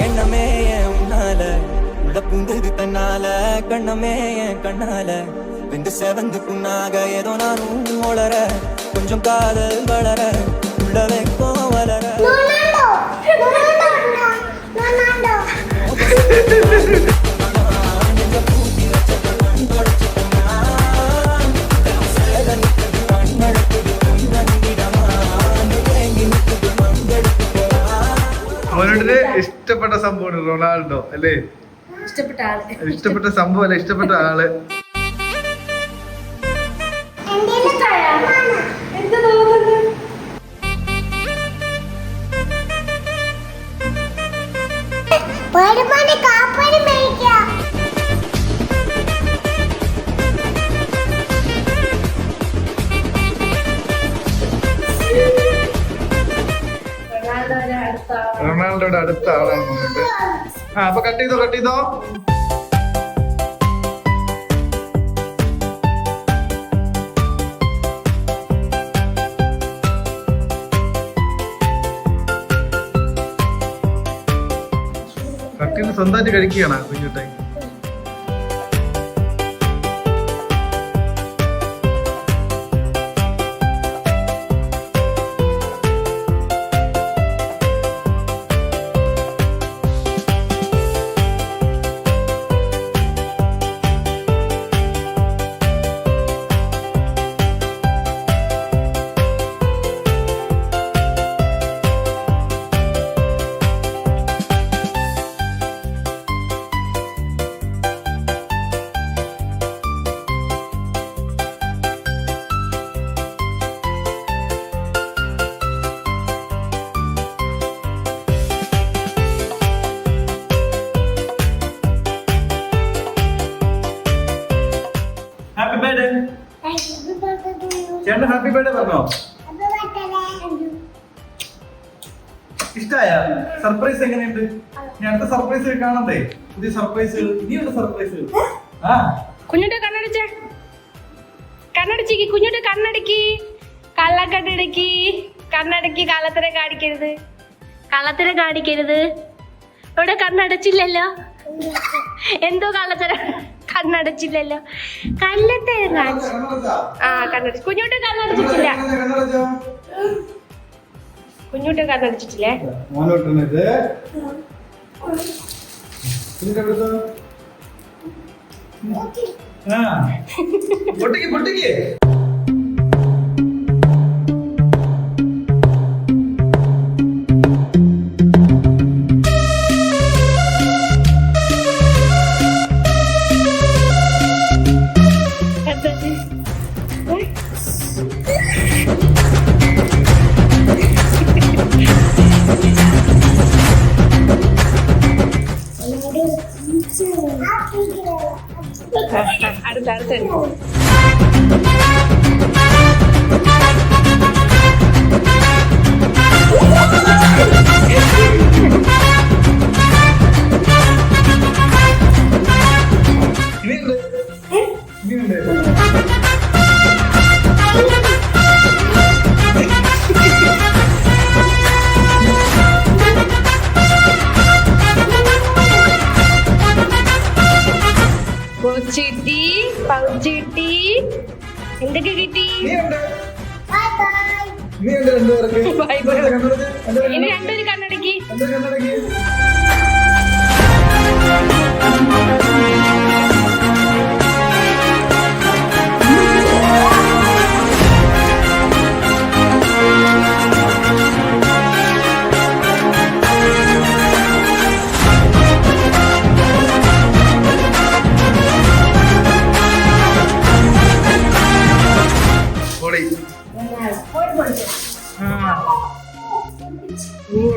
எண்ணமே உன்னால உள்ள பூந்தது தன்னால கண்ணமே கண்ணால வெந்து செவந்து புண்ணாக ஏதோ நானும் வளர கொஞ்சம் காதல் வளர உள்ள வைக்கும் வளர അവനോട് ഇഷ്ടപ്പെട്ട സംഭവമാണ് റൊണാൾഡോ അല്ലേ? ഇഷ്ടപ്പെട്ട സംഭവം അല്ല, ഇഷ്ടപ്പെട്ട ആള്. റൊണാൾഡോയുടെ അടുത്ത ആളാണ് വന്നിട്ട്. അപ്പൊ കട്ട് ചെയ്തോ. കട്ടിന് സ്വന്തമായിട്ട് കഴിക്കുകയാണ് കുഞ്ഞുട്ടായി. Happy birthday. ചേട്ടൻ ഹാപ്പി ബർത്ത്ഡേ പറഞ്ഞോ? ഇഷ്ടായ സർപ്രൈസ് എങ്ങനെയുണ്ട്? ഞാൻ അടുത്ത സർപ്രൈസ് കാണണ്ടേ? പുതിയ സർപ്രൈസ് ഇനിയുണ്ട് സർപ്രൈസ്. കുഞ്ഞുട്ട് കണ്ണടച്ചിക്ക് കുഞ്ഞുട്ട് കണ്ണടക്കി കള്ളത്തിനെ കാണിക്കരുത്. ഇവിടെ കണ്ണടച്ചില്ലല്ലോ. എന്തോ കള്ളത്തരം. കണ്ണടച്ചില്ലല്ലോ. കള്ളത്തരം കാണിച്ചു. കണ്ണടച്ചു. കുഞ്ഞുട്ട് കണ്ണടച്ചിട്ടില്ല. പൊട്ടിക്ക് അടുത്ത പൗച്ചിട്ടി എന്തൊക്കെ കിട്ടി? ഇനി രണ്ടൊരു കണ്ണടക്കി.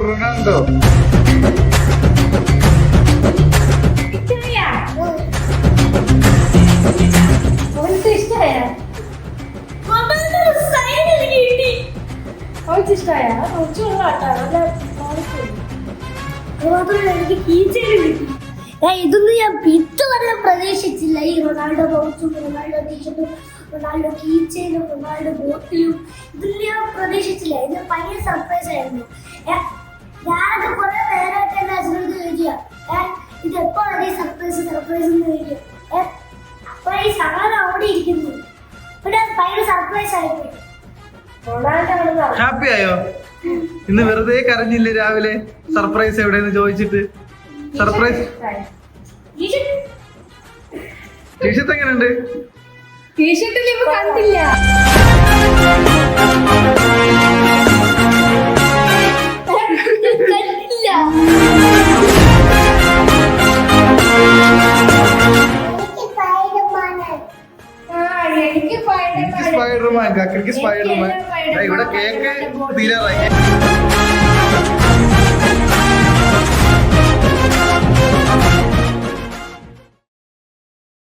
റൊണാൾഡോ ഇതൊന്നും ഞാൻ ഇതുവരെ പ്രതീക്ഷിച്ചില്ല. ഈ റൊണാൾഡോ ബോക്സും റൊണാൾഡോ ടീഷർട്ടും റൊണാൾഡോ കീച്ചയിലും റൊണാൾഡോ ബോട്ടിലും ഇതിൽ ഞാൻ പ്രതീക്ഷിച്ചില്ല. ഇത് ഭയങ്കര സർപ്രൈസ് ആയിരുന്നു. ഞാനൊക്കെ കുറെ നേരമായിട്ട് എന്റെ അച്ഛനോട് ചോദിക്കുക ഇത് എപ്പോ സർപ്രൈസ് സർപ്രൈസ് എന്ന് ചോദിക്കുക. അപ്പൊ ഈ സാധനം അവിടെ ഇരിക്കുന്നു. പിന്നെ അത് ഭയങ്കര സർപ്രൈസ് ആയിപ്പോയി. റൊണാൾഡോ ഹാപ്പി ആയോ? ഇന്ന് വെറുതെ കരഞ്ഞില്ലേ രാവിലെ സർപ്രൈസ് എവിടെയെന്ന് ചോദിച്ചിട്ട്? സർപ്രൈസ് ടീഷർട്ട് എങ്ങനെയുണ്ട്? ടീഷർട്ടിൽ ഇപ്പൊ കണ്ടില്ല. സ്പൈഡർമാൻ, കക്കറിക്ക് സ്പൈഡർമാൻ. ഇവിടെ കേക്ക് തീരാറായി.